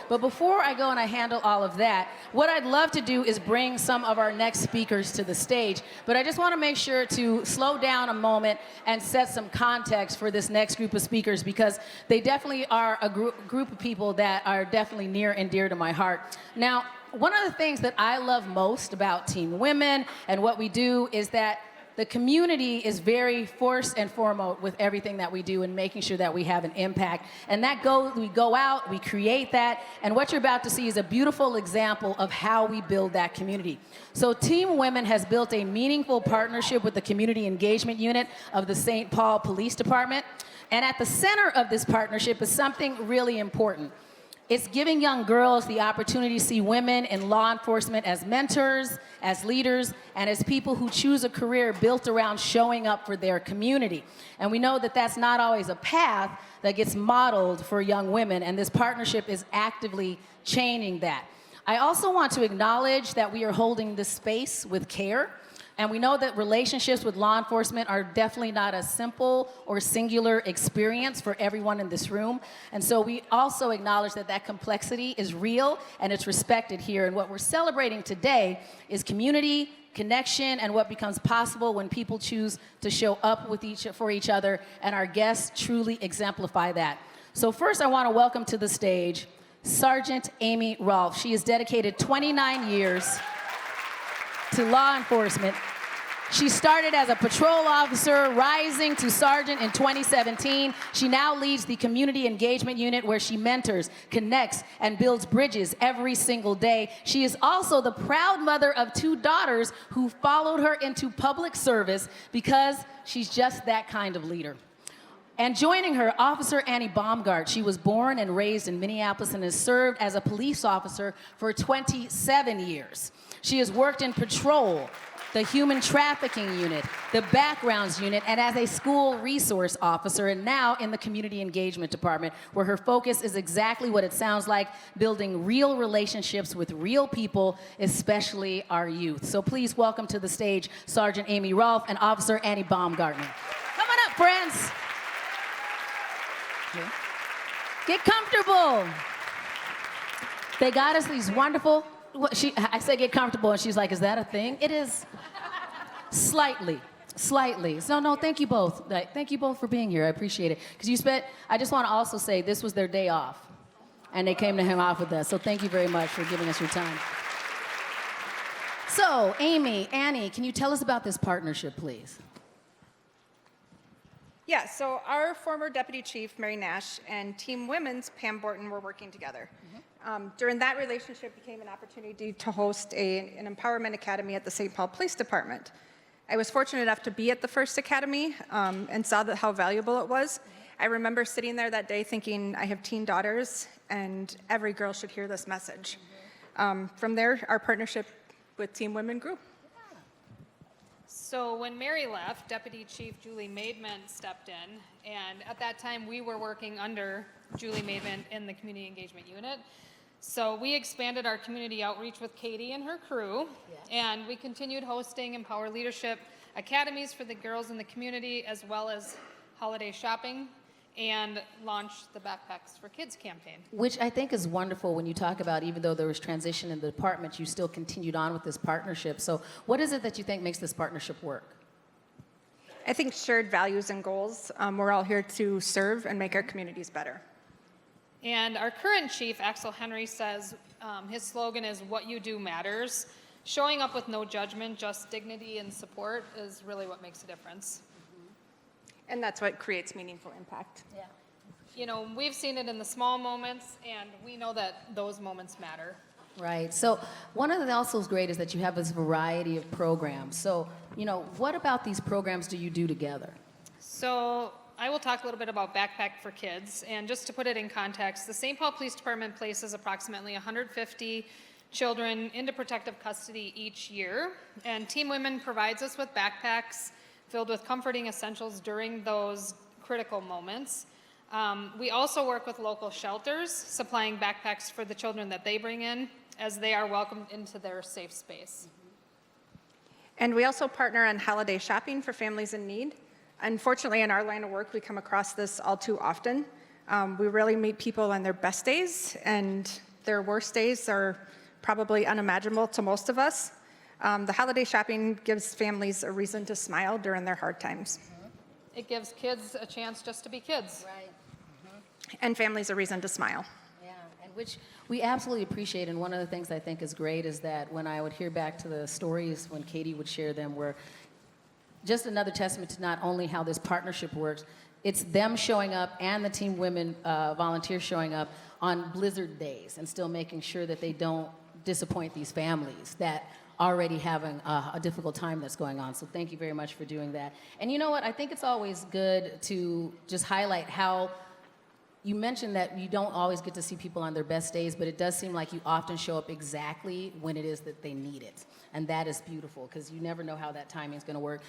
But before I go and I handle all of that, what I'd love to do is bring some of our next speakers to the stage. But I just want to make sure to slow down a moment and set some context for this next group of speakers, because they definitely are a group of people that are definitely near and dear to my heart. Now, one of the things that I love most about Team Women and what we do is that the community is very first and foremost with everything that we do and making sure that we have an impact. And we go out, we create that, and what you're about to see is a beautiful example of how we build that community. So Team Women has built a meaningful partnership with the Community Engagement Unit of the St. Paul Police Department. And at the center of this partnership is something really important. It's giving young girls the opportunity to see women in law enforcement as mentors, as leaders, and as people who choose a career built around showing up for their community. And we know that that's not always a path that gets modeled for young women, and this partnership is actively changing that. I also want to acknowledge that we are holding this space with care. And we know that relationships with law enforcement are definitely not a simple or singular experience for everyone in this room. And so we also acknowledge that that complexity is real and it's respected here. And what we're celebrating today is community, connection, and what becomes possible when people choose to show up for each other. And our guests truly exemplify that. So first, I want to welcome to the stage Sergeant Amy Rahlff. She has dedicated 29 years to law enforcement. She started as a patrol officer, rising to sergeant in 2017. She now leads the Community Engagement Unit, where she mentors, connects, and builds bridges every single day. She is also the proud mother of 2 daughters who followed her into public service because she's just that kind of leader. And joining her, Officer Annie Baumgart. She was born and raised in Minneapolis and has served as a police officer for 27 years. She has worked in patrol, the human trafficking unit, the backgrounds unit, and as a school resource officer, and now in the community engagement department, where her focus is exactly what it sounds like, building real relationships with real people, especially our youth. So please welcome to the stage Sergeant Amy Rahlff and Officer Annie Baumgartner. Come on up, friends. Get comfortable. They got us these wonderful, I said get comfortable, and she's like, is that a thing? It is slightly. So no, thank you both. Thank you both for being here. I appreciate it. Because I just want to also say this was their day off, and they came to hang off with us. So thank you very much for giving us your time. So, Amy, Annie, can you tell us about this partnership, please? Yeah, so our former Deputy Chief, Mary Nash, and Team Women's, Pam Borton, were working together. During that relationship became an opportunity to host an empowerment academy at the St. Paul Police Department. I was fortunate enough to be at the first academy and saw how valuable it was. I remember sitting there that day thinking, I have teen daughters, and every girl should hear this message. From there, our partnership with Team Women grew. So when Mary left, Deputy Chief Julie Maidment stepped in, and at that time we were working under Julie Maidment in the Community Engagement Unit. So we expanded our community outreach with Katie and her crew, and we continued hosting Empower Leadership academies for the girls in the community, as well as holiday shopping, and launched the Backpacks for Kids campaign. Which I think is wonderful when you talk about, even though there was transition in the department, you still continued on with this partnership. So what is it that you think makes this partnership work? I think shared values and goals. We're all here to serve and make our communities better. And our current chief, Axel Henry, says his slogan is, "What you do matters." Showing up with no judgment, just dignity and support is really what makes a difference. And that's what creates meaningful impact. Yeah. You know, we've seen it in the small moments, and we know that those moments matter. Right. So one of the also great is that you have this variety of programs. So, you know, what about these programs do you do together? So I will talk a little bit about Backpack for Kids, and just to put it in context, the St. Paul Police Department places approximately 150 children into protective custody each year, and Team Women provides us with backpacks filled with comforting essentials during those critical moments. We also work with local shelters, supplying backpacks for the children that they bring in, as they are welcomed into their safe space. And we also partner on holiday shopping for families in need. Unfortunately, in our line of work, we come across this all too often. We really meet people on their best days, and Their worst days are probably unimaginable to most of us. The holiday shopping gives families a reason to smile during their hard times. It gives kids a chance just to be kids. Right. And families a reason to smile. Yeah, and which we absolutely appreciate. And one of the things I think is great is that when I would hear back to the stories when Katie would share them, were just another testament to not only how this partnership works, it's them showing up and the Team Women volunteers showing up on blizzard days and still making sure that they don't disappoint these families that already having a difficult time that's going on. So thank you very much for doing that. And you know what? I think it's always good to just highlight how you mentioned that you don't always get to see people on their best days, but it does seem like you often show up exactly when it is that they need it. And that is beautiful, because you never know how that timing is going to work.